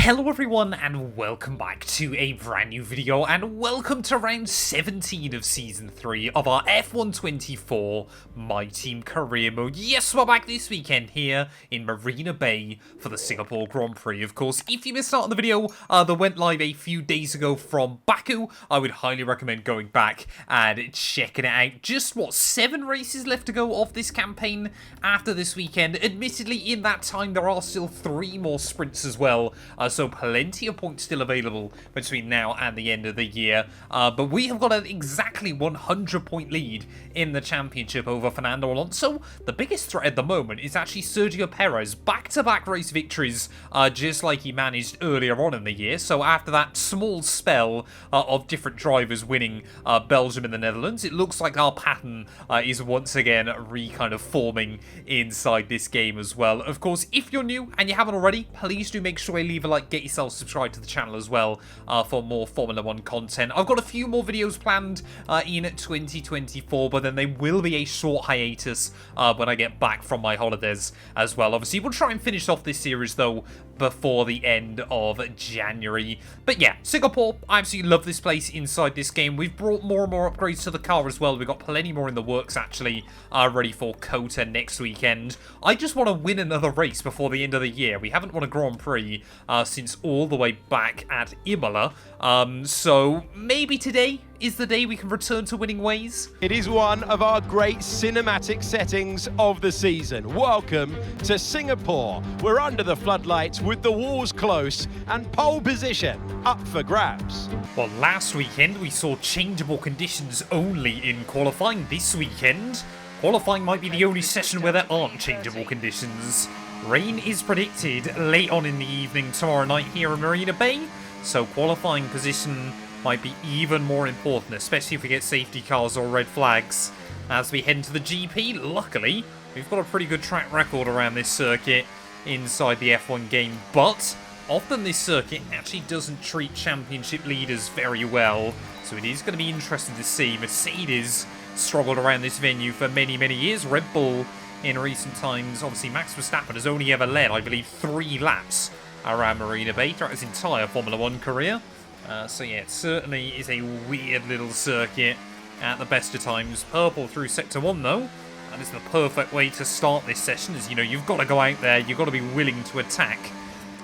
Hello everyone and welcome back to a brand new video and welcome to round 17 of season 3 of our F124 My Team career mode. Yes, we're back this weekend here in Marina Bay for the Singapore Grand Prix. Of course, if you missed out on the video that went live a few days ago from Baku, I would highly recommend going back and checking it out. Just what, 7 races left to go of this campaign after this weekend. Admittedly, in that time there are still 3 more sprints as well. So plenty of points still available between now and the end of the year. But we have got an exactly 100-point lead in the championship over Fernando Alonso. The biggest threat at the moment is actually Sergio Perez. Back-to-back race victories, just like he managed earlier on in the year. So after that small spell of different drivers winning Belgium and the Netherlands, it looks like our pattern is once again kind of forming inside this game as well. Of course, if you're new and you haven't already, please do make sure you leave a like, get yourself subscribed to the channel as well for more Formula 1 content. I've got a few more videos planned in 2024, but then they will be a short hiatus when I get back from my holidays as well. Obviously, we'll try and finish off this series, though, before the end of January. But yeah, Singapore, I absolutely love this place inside this game. We've brought more and more upgrades to the car as well. We've got plenty more in the works, actually, ready for Kota next weekend. I just want to win another race before the end of the year. We haven't won a Grand Prix since all the way back at Imola. So maybe today is the day we can return to winning ways. It is one of our great cinematic settings of the season. Welcome to Singapore. We're under the floodlights with the walls close and pole position up for grabs. Well, last weekend we saw changeable conditions only in qualifying. This weekend, qualifying might be the only session where there aren't changeable conditions. Rain is predicted late on in the evening tomorrow night here in Marina Bay, so qualifying position might be even more important, especially if we get safety cars or red flags. As we head into the GP, luckily, we've got a pretty good track record around this circuit inside the F1 game, but often this circuit actually doesn't treat championship leaders very well, so it is going to be interesting to see. Mercedes struggled around this venue for many, many years. Red Bull in recent times, obviously Max Verstappen has only ever led, I believe, 3 laps around Marina Bay throughout his entire Formula 1 career. So yeah, it certainly is a weird little circuit at the best of times. Purple through Sector 1 though. That is the perfect way to start this session, as you know, you've got to go out there, you've got to be willing to attack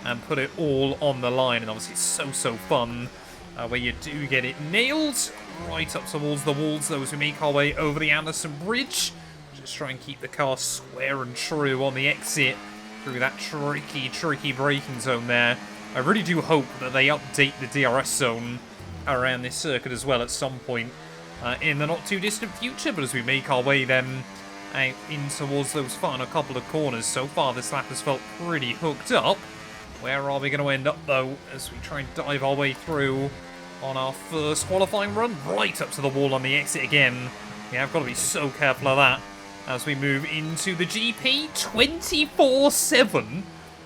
and put it all on the line. And obviously it's so fun where you do get it nailed right up towards the walls though as we make our way over the Anderson Bridge. Just try and keep the car square and true on the exit through that tricky braking zone there. I really do hope that they update the DRS zone around this circuit as well at some point in the not too distant future. But as we make our way then out in towards those final couple of corners, so far this lap has felt pretty hooked up. Where are we going to end up though as we try and dive our way through on our first qualifying run? Right up to the wall on the exit again. We have got to be so careful of that as we move into the GP 24/7.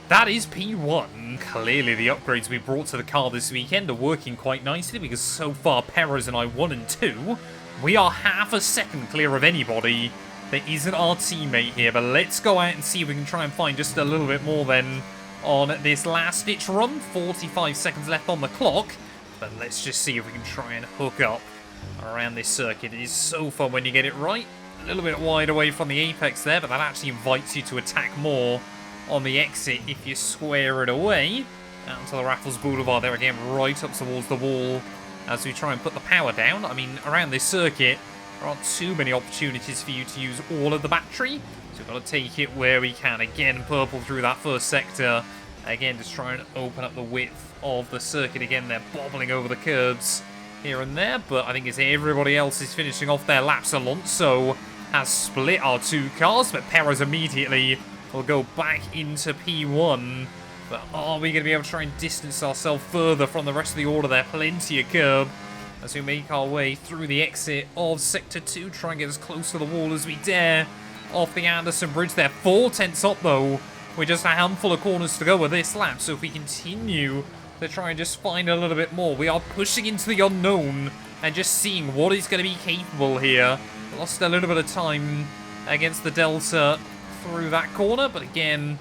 That is P1. Clearly the upgrades we brought to the car this weekend are working quite nicely, because so far Perez and I 1 and 2. We are half a second clear of anybody that isn't our teammate here. But let's go out and see if we can try and find just a little bit more then on this last ditch run. 45 seconds left on the clock. But let's just see if we can try and hook up around this circuit. It is so fun when you get it right. A little bit wide away from the apex there, but that actually invites you to attack more on the exit if you square it away. Out to the Raffles Boulevard there again, right up towards the wall as we try and put the power down. I mean, around this circuit, there aren't too many opportunities for you to use all of the battery, so we've got to take it where we can. Again, purple through that first sector. Again, just try and open up the width of the circuit. Again, they're bobbling over the curbs here and there, but I think as everybody else is finishing off their laps, Alonso has split our 2 cars, but Perez immediately will go back into P1. But are we going to be able to try and distance ourselves further from the rest of the order there? Plenty of curb as we make our way through the exit of Sector 2. Try and get as close to the wall as we dare off the Anderson Bridge there. 4 tenths up though. We're just a handful of corners to go with this lap. So if we continue to try and just find a little bit more, we are pushing into the unknown and just seeing what is going to be capable here. Lost a little bit of time against the Delta through that corner, but again,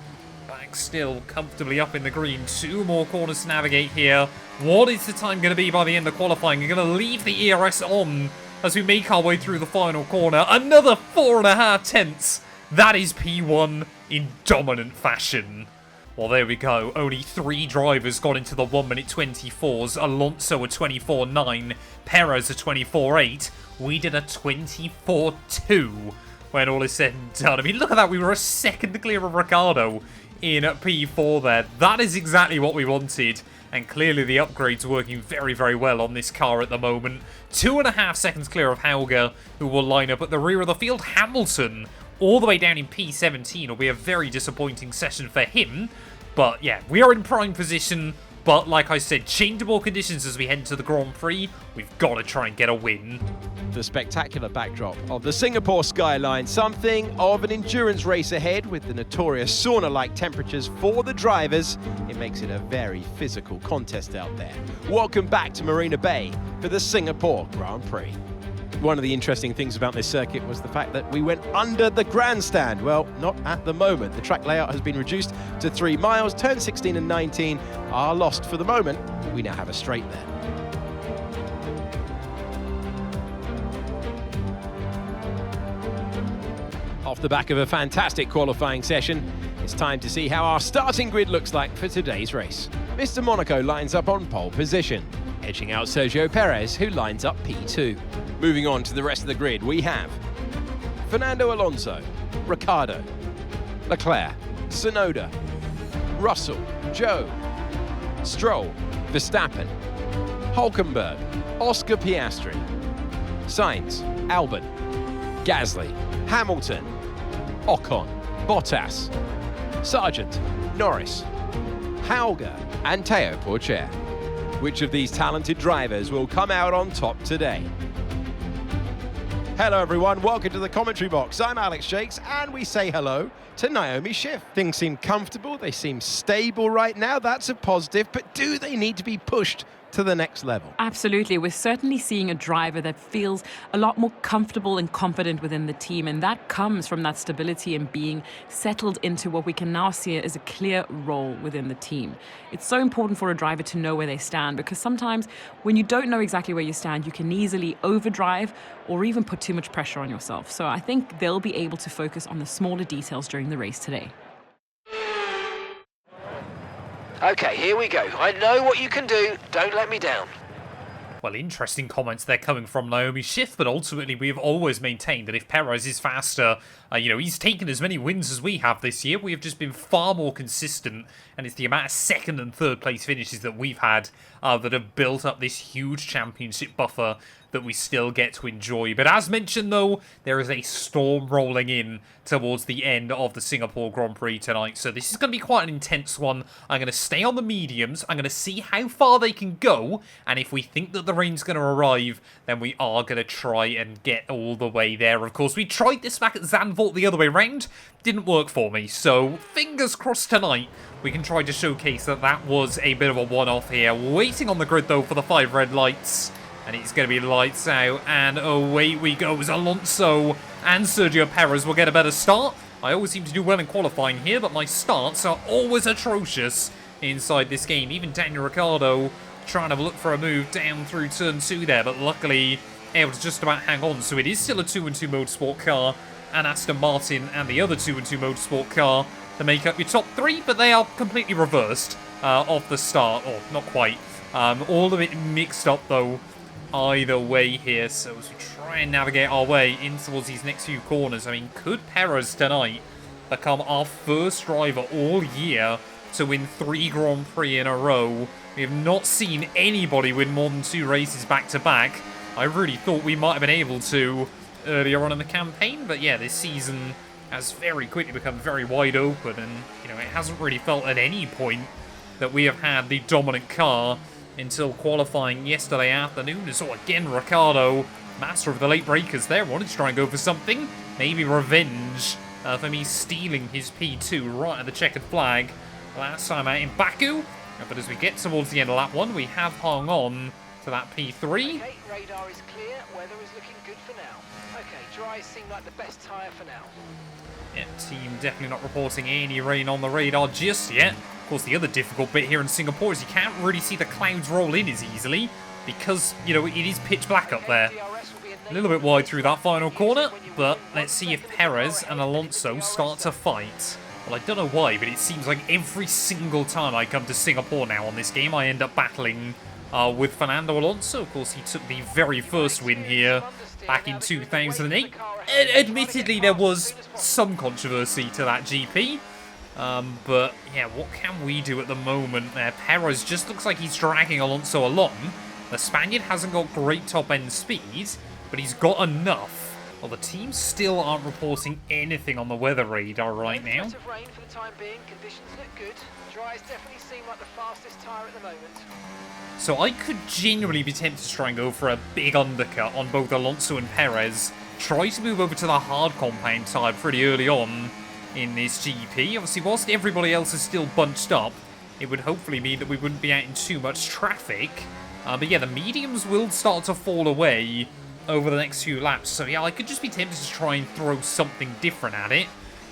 back Max still comfortably up in the green. 2 more corners to navigate here. What is the time going to be by the end of qualifying? We're going to leave the ERS on as we make our way through the final corner. Another 4.5 tenths. That is P1 in dominant fashion. Well, there we go. Only 3 drivers got into the 1-minute 24s. Alonso a 24.9. Perez a 24.8. We did a 24.2 when all is said and done. I mean, look at that. We were a second clear of Ricciardo in P4 there. That is exactly what we wanted. And clearly the upgrade's working very, very well on this car at the moment. 2.5 seconds clear of Hauger, who will line up at the rear of the field. Hamilton, all the way down in P17, will be a very disappointing session for him. But yeah, we are in prime position. But like I said, changeable conditions as we head into the Grand Prix. We've got to try and get a win. The spectacular backdrop of the Singapore skyline, something of an endurance race ahead with the notorious sauna-like temperatures for the drivers. It makes it a very physical contest out there. Welcome back to Marina Bay for the Singapore Grand Prix. One of the interesting things about this circuit was the fact that we went under the grandstand. Well, not at the moment. The track layout has been reduced to 3 miles. Turns 16 and 19 are lost for the moment. We now have a straight there. Off the back of a fantastic qualifying session, it's time to see how our starting grid looks like for today's race. Mr. Monaco lines up on pole position, edging out Sergio Perez, who lines up P2. Moving on to the rest of the grid, we have Fernando Alonso, Ricciardo, Leclerc, Tsunoda, Russell, Zhou, Stroll, Verstappen, Hülkenberg, Oscar Piastri, Sainz, Albon, Gasly, Hamilton, Ocon, Bottas, Sargent, Norris, Hauger, and Teo Pourchaire. Which of these talented drivers will come out on top today? Hello everyone, welcome to the commentary box. I'm Alex Jakes and we say hello to Naomi Schiff. Things seem comfortable, they seem stable right now, that's a positive, but do they need to be pushed to the next level? Absolutely. We're certainly seeing a driver that feels a lot more comfortable and confident within the team, and that comes from that stability and being settled into what we can now see as a clear role within the team. It's so important for a driver to know where they stand, because sometimes when you don't know exactly where you stand, you can easily overdrive or even put too much pressure on yourself. So I think they'll be able to focus on the smaller details during the race today. Okay, here we go. I know what you can do. Don't let me down. Well, interesting comments there coming from Naomi Schiff, but ultimately we have always maintained that if Perez is faster, he's taken as many wins as we have this year. We have just been far more consistent, and it's the amount of second and third place finishes that we've had that have built up this huge championship buffer that we still get to enjoy. But as mentioned, though, there is a storm rolling in towards the end of the Singapore Grand Prix tonight. So this is going to be quite an intense one. I'm going to stay on the mediums. I'm going to see how far they can go. And if we think that the rain's going to arrive, then we are going to try and get all the way there. Of course, we tried this back at Zandvoort the other way round. Didn't work for me. So fingers crossed tonight we can try to showcase that that was a bit of a one-off here. Waiting on the grid, though, for the 5 red lights. And it's going to be lights out, and away we go as Alonso and Sergio Perez will get a better start. I always seem to do well in qualifying here, but my starts are always atrocious inside this game. Even Daniel Ricciardo trying to look for a move down through turn 2 there, but luckily able to just about hang on. So it is still a 2-2 motorsport car, and Aston Martin and the other 2-2 motorsport car to make up your top 3, but they are completely reversed off the start, or not quite. All of it mixed up, though, either way here. So as we try and navigate our way in towards these next few corners, I mean, could Perez tonight become our first driver all year to win 3 Grand Prix in a row? We have not seen anybody win more than 2 races back-to-back. I really thought we might have been able to earlier on in the campaign, but yeah, this season has very quickly become very wide open, and it hasn't really felt at any point that we have had the dominant car until qualifying yesterday afternoon. And so again, Ricciardo, master of the late breakers there, wanted to try and go for something. Maybe revenge for me stealing his P2 right at the checkered flag last time out in Baku. But as we get towards the end of lap 1, we have hung on to that P3. Okay, radar is clear. Weather is looking good for now. Okay, dry seem like the best tyre for now. Yeah, team definitely not reporting any rain on the radar just yet. Of course, the other difficult bit here in Singapore is you can't really see the clouds roll in as easily because, you know, it is pitch black up there. A little bit wide through that final corner, but let's see if Perez and Alonso start to fight. Well, I don't know why, but it seems like every single time I come to Singapore now on this game, I end up battling with Fernando Alonso. Of course, he took the very first win here back in 2008. Admittedly, there was some controversy to that GP. But, yeah, what can we do at the moment there? Perez just looks like he's dragging Alonso along. The Spaniard hasn't got great top-end speed, but he's got enough. Well, the team still aren't reporting anything on the weather radar right now. Rain for the time being. Conditions look good. Dries definitely seem like the fastest tyre at the moment. So I could genuinely be tempted to try and go for a big undercut on both Alonso and Perez. Try to move over to the hard compound tyre pretty early on in this GP. Obviously, whilst everybody else is still bunched up, it would hopefully mean that we wouldn't be out in too much traffic. But yeah, the mediums will start to fall away over the next few laps. So yeah, I could just be tempted to try and throw something different at it.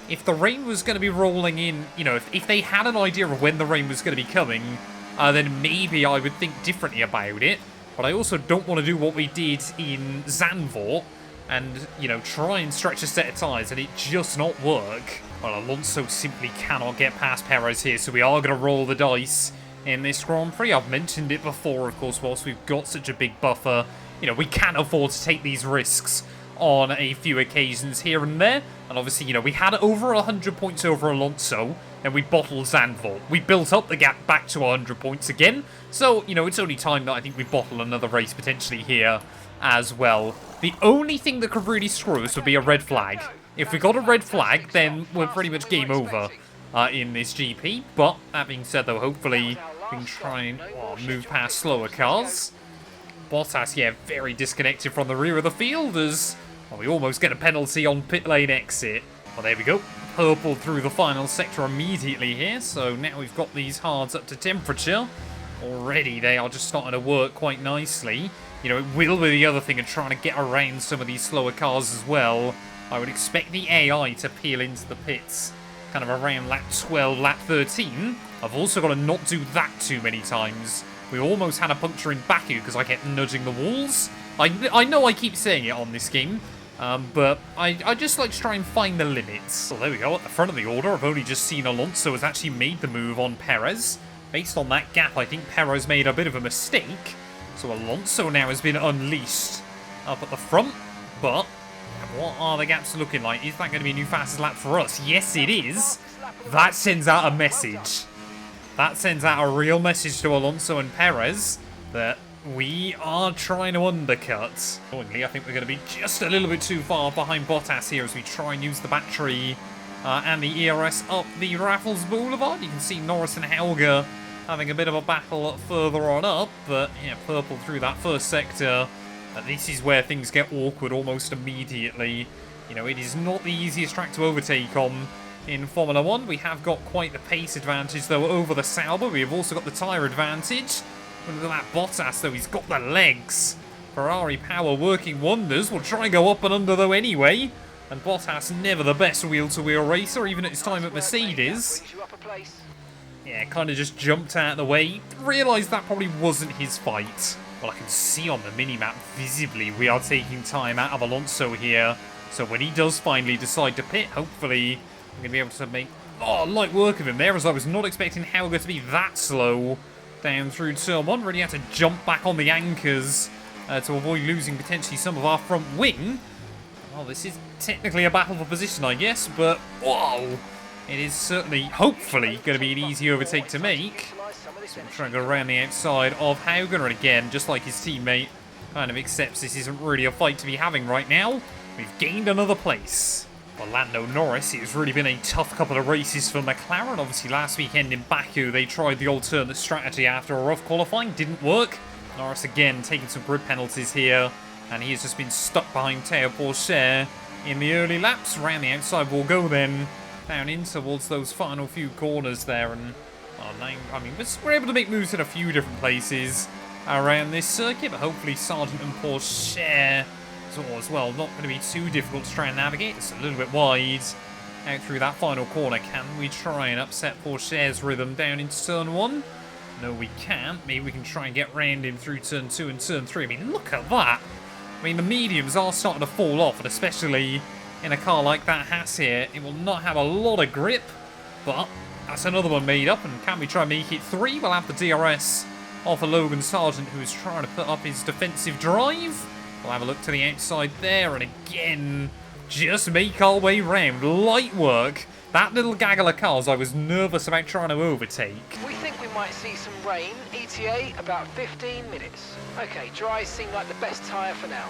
If the rain was going to be rolling in, you know, if they had an idea of when the rain was going to be coming, then maybe I would think differently about it. But I also don't want to do what we did in Zandvoort and, you know, try and stretch a set of tyres and it just not work. Well, Alonso simply cannot get past Perez here, so we are going to roll the dice in this Grand Prix. I've mentioned it before, of course, whilst we've got such a big buffer, you know, we can afford to take these risks on a few occasions here and there. And obviously, you know, we had over 100 points over Alonso, and we bottled Zandvoort. We built up the gap back to 100 points again. So, you know, it's only time that I think we bottle another race potentially here as well. The only thing that could really screw us would be a red flag. If we got a red flag, then we're pretty much game over in this GP. But, that being said, though, hopefully we can try and move past slower cars. Bottas, yeah, very disconnected from the rear of the field as well, we almost get a penalty on pit lane exit. Well, there we go. Purple through the final sector immediately here. So now we've got these hards up to temperature. Already they are just starting to work quite nicely. You know, it will be the other thing of trying to get around some of these slower cars as well. I would expect the AI to peel into the pits kind of around lap 12, lap 13. I've also got to not do that too many times. We almost had a puncture in Baku because I kept nudging the walls. I know I keep saying it on this game, but I just like to try and find the limits. Well, there we go. At the front of the order, I've only just seen Alonso has actually made the move on Perez. Based on that gap, I think Perez made a bit of a mistake. So Alonso now has been unleashed up at the front. But what are the gaps looking like? Is that going to be a new fastest lap for us? Yes, it is. That sends out a message. That sends out a real message to Alonso and Perez that we are trying to undercut. Annoyingly, I think we're going to be just a little bit too far behind Bottas here as we try and use the battery and the ERS up the Raffles Boulevard. You can see Norris and Helga having a bit of a battle further on up, but yeah, purple through that first sector. This is where things get awkward almost immediately. You know, it is not the easiest track to overtake on in Formula 1. We have got quite the pace advantage, though, over the Sauber. We have also got the tyre advantage. Look at that Bottas, though. He's got the legs. Ferrari power working wonders. We'll try and go up and under, though, anyway. And Bottas, never the best wheel-to-wheel racer, even at his time at Mercedes. Yeah, kind of just jumped out of the way. Realised that probably wasn't his fight. Well, I can see on the minimap visibly we are taking time out of Alonso here. So when he does finally decide to pit, hopefully I'm going to be able to make light work of him there, as I was not expecting Helga to be that slow down through turn 1. Really had to jump back on the anchors to avoid losing potentially some of our front wing. Well, this is technically a battle for position, I guess, but whoa! It is certainly, hopefully, going to be an easy overtake to make. So I'm trying to go around the outside of Haugen, and again, just like his teammate, kind of accepts this isn't really a fight to be having right now. We've gained another place. Well, Lando Norris, it has really been a tough couple of races for McLaren. Obviously, last weekend in Baku, they tried the alternate strategy after a rough qualifying. Didn't work. Norris, again, taking some grid penalties here, and he has just been stuck behind Théo Pourchaire in the early laps. Around the outside we'll go then, down in towards those final few corners there, and I mean, we're able to make moves in a few different places around this circuit, but hopefully Sargent and Pourchaire as well. Not going to be too difficult to try and navigate. It's a little bit wide out through that final corner. Can we try and upset Porsche's rhythm down into turn 1? No, we can't. Maybe we can try and get round him through turn 2 and turn 3. I mean, look at that. I mean, the mediums are starting to fall off, and especially in a car like that Haas here, it will not have a lot of grip, but that's another one made up, and can we try and make it 3? We'll have the DRS off of Logan Sargent, who is trying to put up his defensive drive. We'll have a look to the outside there, and again, just make our way round. Light work. That little gaggle of cars I was nervous about trying to overtake. We think we might see some rain. ETA about 15 minutes. Okay, dries seem like the best tyre for now.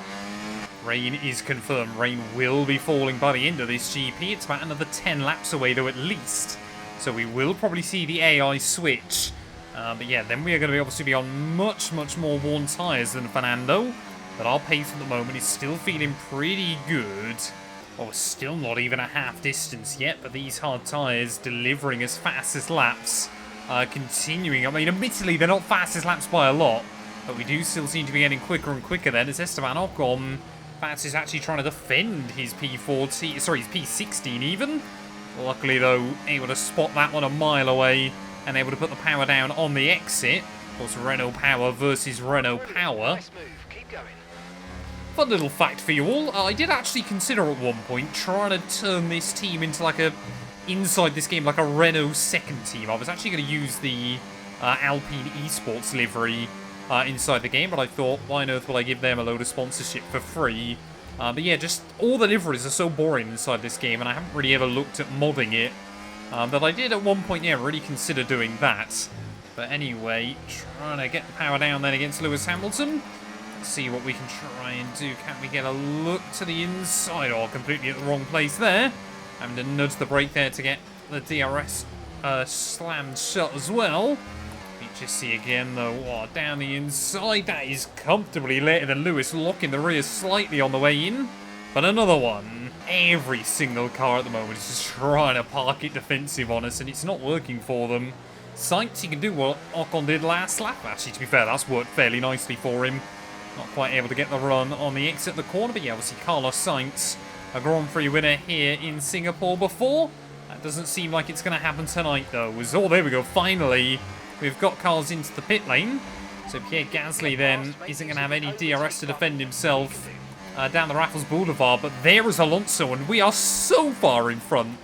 Rain is confirmed. Rain will be falling by the end of this GP. It's about another 10 laps away though at least. So we will probably see the AI switch. But yeah, then we are going to be obviously be on much more worn tyres than Fernando. But our pace at the moment is still feeling pretty good. Oh, we're still not even a half distance yet, but these hard tyres delivering as fastest laps. Continuing, I mean, admittedly, they're not fastest laps by a lot, but we do still seem to be getting quicker and quicker then, as Esteban Ocon, Fats is actually trying to defend his P40, sorry, his P16 even. Luckily, though, able to spot that one a mile away and able to put the power down on the exit. Of course, Renault power versus Renault power. Nice move. Keep going. Fun little fact for you all, I did actually consider at one point trying to turn this team into like a, inside this game, like a Renault second team. I was actually going to use the Alpine Esports livery inside the game, but I thought, why on earth will I give them a load of sponsorship for free? But yeah, just all the liveries are so boring inside this game, and I haven't really ever looked at modding it. But I did at one point, yeah, really consider doing that. But anyway, trying to get the power down then against Lewis Hamilton. See what we can try and do. Can we get a look to the inside? Oh, completely at the wrong place there. Having to nudge the brake there to get the DRS slammed shut as well. You just see again though, oh, down the inside. That is comfortably later than Lewis, locking the rear slightly on the way in. But another one. Every single car at the moment is just trying to park it defensive on us, and it's not working for them. Sainz, he can do what Ocon did last lap. Actually, to be fair, that's worked fairly nicely for him. Not quite able to get the run on the exit of the corner, but yeah, obviously Carlos Sainz, a Grand Prix winner here in Singapore before. That doesn't seem like it's going to happen tonight, though. Oh, there we go. Finally, we've got cars into the pit lane. So Pierre Gasly then isn't going to have any DRS to defend himself down the Raffles Boulevard. But there is Alonso, and we are so far in front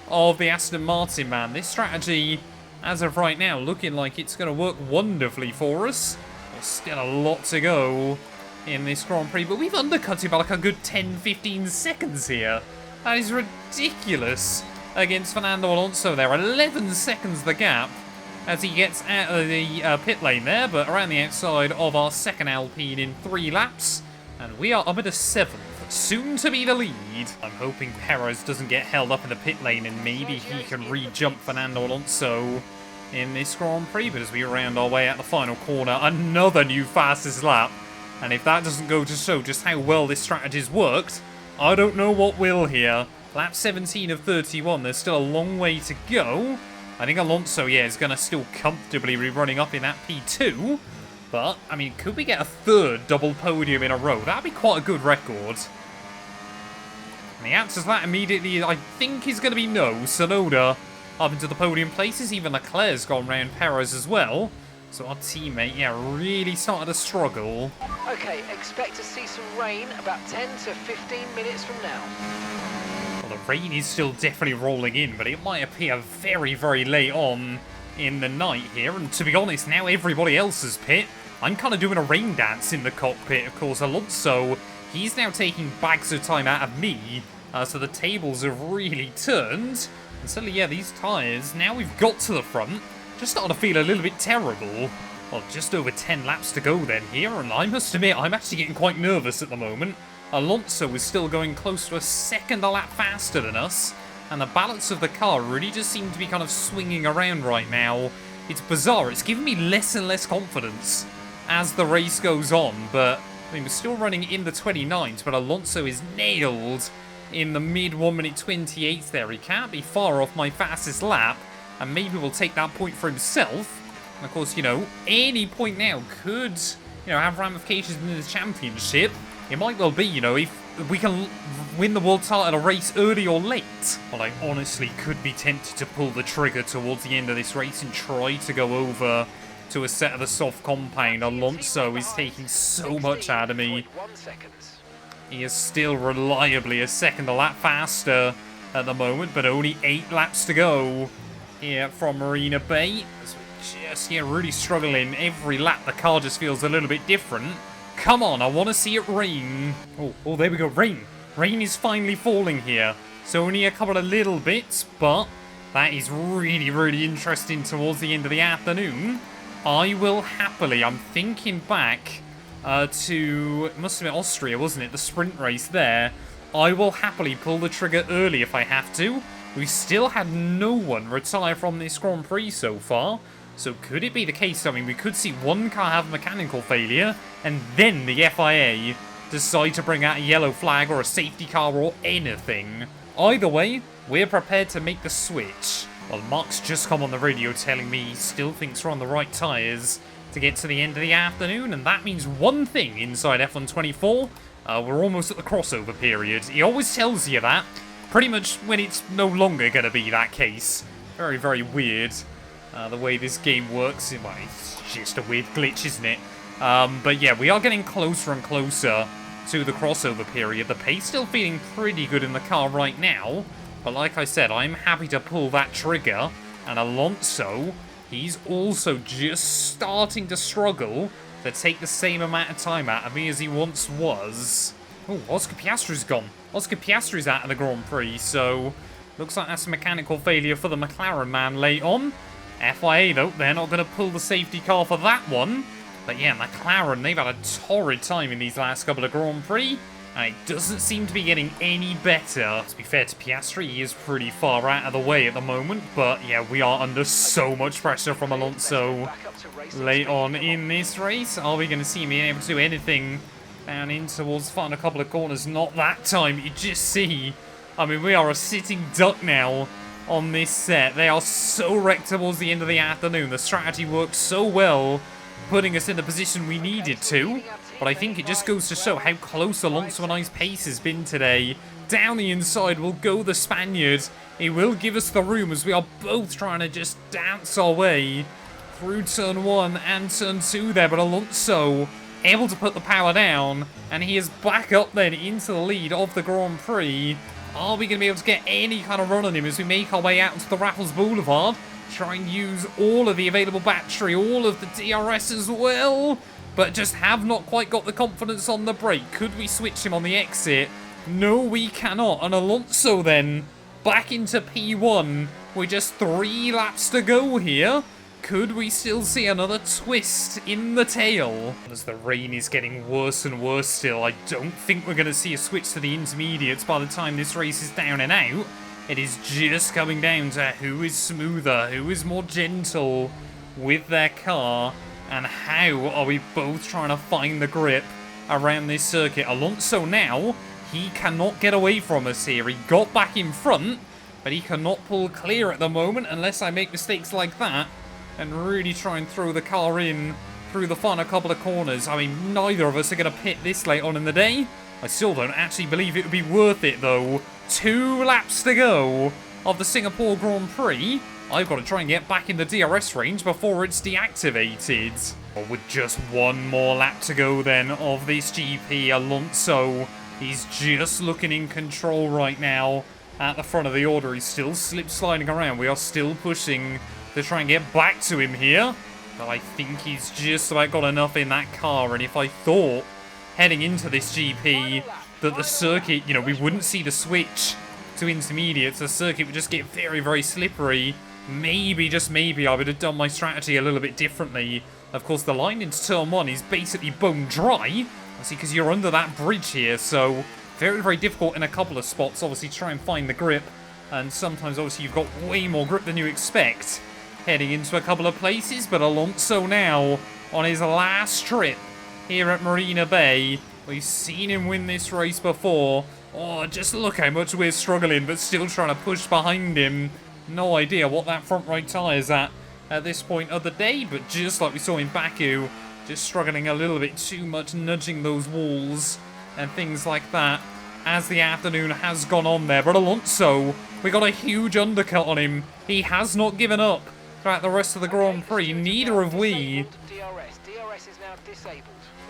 of the Aston Martin, man. This strategy, as of right now, looking like it's going to work wonderfully for us. There's still a lot to go in this Grand Prix, but we've undercut him by like a good 10-15 seconds here. That is ridiculous against Fernando Alonso there. 11 seconds the gap as he gets out of the pit lane there, but around the outside of our second Alpine in 3 laps. And we are up at a 7th, soon to be the lead. I'm hoping Perez doesn't get held up in the pit lane and maybe he can re-jump Fernando Alonso in this Grand Prix, but as we round our way at the final corner, another new fastest lap. And if that doesn't go to show just how well this strategy's worked, I don't know what will here. Lap 17 of 31, there's still a long way to go. I think Alonso, yeah, is going to still comfortably be running up in that P2. But, I mean, could we get a 3rd double podium in a row? That'd be quite a good record. And the answer to that immediately, I think, is going to be no. Tsunoda up into the podium places. Even Leclerc's gone round Perez as well. So our teammate, yeah, really started to struggle. Okay, expect to see some rain about 10 to 15 minutes from now. Well, the rain is still definitely rolling in, but it might appear very late on in the night here. And to be honest, now everybody else is pit. I'm kind of doing a rain dance in the cockpit. Of course, Alonso, he's now taking bags of time out of me. So the tables have really turned. And suddenly, yeah, these tyres, now we've got to the front, just starting to feel a little bit terrible. Well, just over 10 laps to go then here, and I must admit, I'm actually getting quite nervous at the moment. Alonso is still going close to a second a lap faster than us, and the balance of the car really just seems to be kind of swinging around right now. It's bizarre, it's giving me less and less confidence as the race goes on, but I mean, we're still running in the 29s, but Alonso is nailed in the mid 1 minute 28 there. He can't be far off my fastest lap, and maybe will take that point for himself. And of course, you know, any point now could, you know, have ramifications in the championship. It might well be, you know, if we can win the world title at a race early or late. But I honestly could be tempted to pull the trigger towards the end of this race and try to go over to a set of the soft compound. Alonso is taking so much out of me. He is still reliably a second a lap faster at the moment, but only 8 laps to go here from Marina Bay. As we're just really struggling. Every lap the car just feels a little bit different. Come on, I want to see it rain. Oh, there we go, rain. Rain is finally falling here. So only a couple of little bits, but that is really, really interesting towards the end of the afternoon. I will happily, I'm thinking back to, it must have been Austria, wasn't it? The sprint race there. I will happily pull the trigger early if I have to. We still had no one retire from this Grand Prix so far. So could it be the case, I mean, we could see one car have mechanical failure, and then the FIA decide to bring out a yellow flag or a safety car or anything. Either way, we're prepared to make the switch. Well, Mark's just come on the radio telling me he still thinks we're on the right tyres to get to the end of the afternoon, and that means one thing inside F1 24. We're almost at the crossover period. He always tells you that, pretty much when it's no longer going to be that case. Very, very weird. The way this game works, well, it's just a weird glitch, isn't it? But yeah, we are getting closer and closer to the crossover period. The pace still feeling pretty good in the car right now, but like I said, I'm happy to pull that trigger, and Alonso, he's also just starting to struggle to take the same amount of time out of me as he once was. Oh, Oscar Piastri's gone. Oscar Piastri's out of the Grand Prix, so looks like that's a mechanical failure for the McLaren man late on. FIA, though, they're not going to pull the safety car for that one. But yeah, McLaren, they've had a torrid time in these last couple of Grand Prix, and it doesn't seem to be getting any better. To be fair to Piastri, he is pretty far out of the way at the moment, but yeah, we are under so much pressure from Alonso late on in this race. Are we going to see him being able to do anything down in towards the final couple of corners? Not that time. You just see, I mean, we are a sitting duck now on this set. They are so wrecked towards the end of the afternoon. The strategy worked so well, putting us in the position we needed to. But I think it just goes to show how close Alonso and I's pace has been today. Down the inside will go the Spaniard. He will give us the room as we are both trying to just dance our way through turn 1 and turn 2 there. But Alonso able to put the power down, and he is back up then into the lead of the Grand Prix. Are we going to be able to get any kind of run on him as we make our way out into the Raffles Boulevard? Try and use all of the available battery, all of the DRS as well, but just have not quite got the confidence on the brake. Could we switch him on the exit? No, we cannot. And Alonso then back into P1 with just 3 laps to go here. Could we still see another twist in the tail? As the rain is getting worse and worse still, I don't think we're going to see a switch to the intermediates by the time this race is down and out. It is just coming down to who is smoother, who is more gentle with their car, and how are we both trying to find the grip around this circuit. Alonso now, he cannot get away from us here. He got back in front, but he cannot pull clear at the moment unless I make mistakes like that and really try and throw the car in through the final couple of corners. I mean, neither of us are going to pit this late on in the day. I still don't actually believe it would be worth it, though. 2 laps to go of the Singapore Grand Prix. I've got to try and get back in the DRS range before it's deactivated. Well, with just 1 more lap to go, then, of this GP, Alonso, he's just looking in control right now at the front of the order. He's still slip-sliding around. We are still pushing to try and get back to him here. But I think he's just about got enough in that car. And if I thought, heading into this GP, that the circuit, you know, we wouldn't see the switch to intermediates, the circuit would just get very, very slippery, maybe, just maybe, I would have done my strategy a little bit differently. Of course, the line into turn 1 is basically bone dry, obviously, because you're under that bridge here, so very, very difficult in a couple of spots, obviously, try and find the grip, and sometimes, obviously, you've got way more grip than you expect heading into a couple of places. But Alonso now on his last trip here at Marina Bay. We've seen him win this race before. Oh, just look how much we're struggling, but still trying to push behind him. No idea what that front right tyre is at this point of the day, but just like we saw in Baku, just struggling a little bit too much, nudging those walls and things like that. as the afternoon has gone on there. But Alonso, we got a huge undercut on him. He has not given up throughout the rest of the Grand Prix. Neither have we. DRS is now disabled.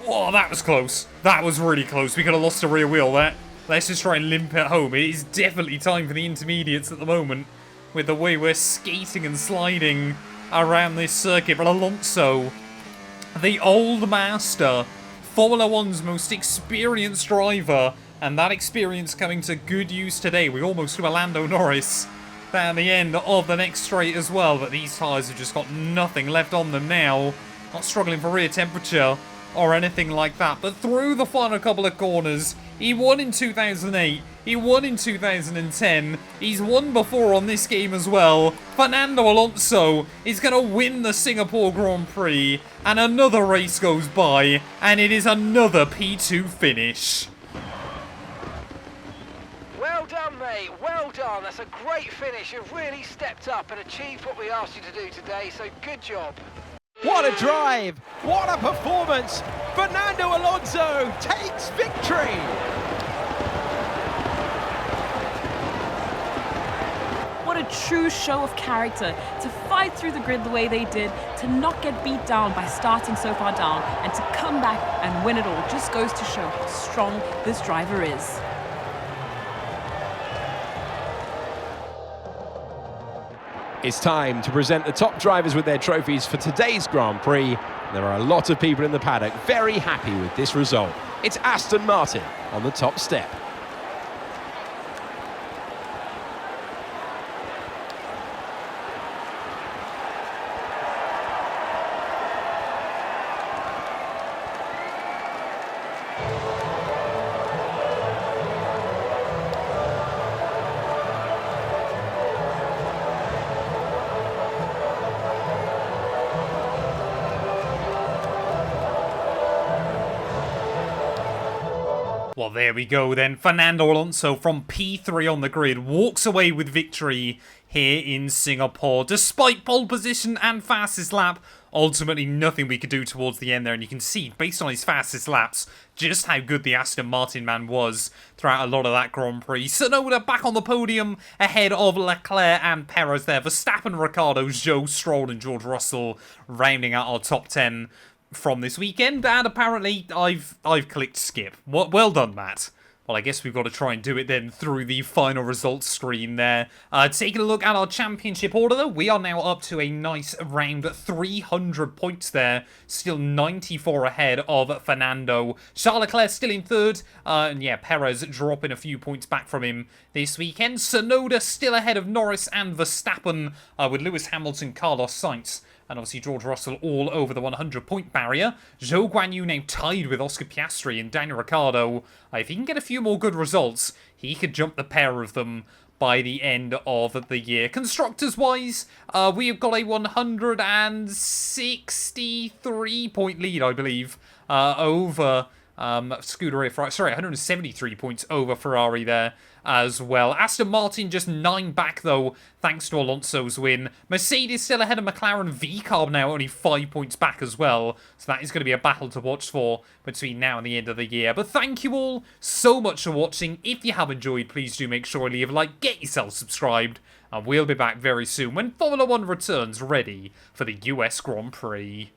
Oh, that was close. That was really close. We could have lost the rear wheel there. Let's just try and limp it home. It is definitely time for the intermediates at the moment, with the way we're skating and sliding around this circuit. But Alonso, the old master, Formula One's most experienced driver, and that experience coming to good use today. We almost threw a Lando Norris down the end of the next straight as well, but these tyres have just got nothing left on them now. Not struggling for rear temperature or anything like that, but through the final couple of corners, he won in 2008, he won in 2010, he's won before on this game as well. Fernando Alonso is going to win the Singapore Grand Prix, and another race goes by, and it is another P2 finish. Well done, mate. Well done. That's a great finish. You've really stepped up and achieved what we asked you to do today, so good job. What a drive! What a performance! Fernando Alonso takes victory! What a true show of character to fight through the grid the way they did, to not get beat down by starting so far down, and to come back and win it all. Just goes to show how strong this driver is. It's time to present the top drivers with their trophies for today's Grand Prix. There are a lot of people in the paddock very happy with this result. It's Aston Martin on the top step. Well, there we go then. Fernando Alonso from P3 on the grid walks away with victory here in Singapore. Despite pole position and fastest lap, ultimately nothing we could do towards the end there. And you can see, based on his fastest laps, just how good the Aston Martin man was throughout a lot of that Grand Prix. Tsunoda back on the podium ahead of Leclerc and Perez there. Verstappen, Ricciardo, Zhou, Stroll and George Russell rounding out our top 10 from this weekend, and apparently I've clicked skip. Well done, Matt. Well, I guess we've got to try and do it then through the final results screen there. Taking a look at our championship order, though, we are now up to a nice around 300 points there. Still 94 ahead of Fernando. Charles Leclerc still in third. And yeah, Perez dropping a few points back from him this weekend. Tsunoda still ahead of Norris and Verstappen, with Lewis Hamilton, Carlos Sainz, and obviously George Russell all over the 100-point barrier. Zhou Guanyu now tied with Oscar Piastri and Daniel Ricciardo. If he can get a few more good results, he could jump the pair of them by the end of the year. Constructors-wise, we have got a 163-point lead, I believe, over Scuderia Ferrari. Sorry, 173 points over Ferrari there as well. Aston Martin just 9 back, though, thanks to Alonso's win. Mercedes still ahead of McLaren. VCarb now only 5 points back as well. So that is going to be a battle to watch for between now and the end of the year. But thank you all so much for watching. If you have enjoyed, please do make sure to leave a like, get yourself subscribed, and we'll be back very soon when Formula 1 returns ready for the US Grand Prix.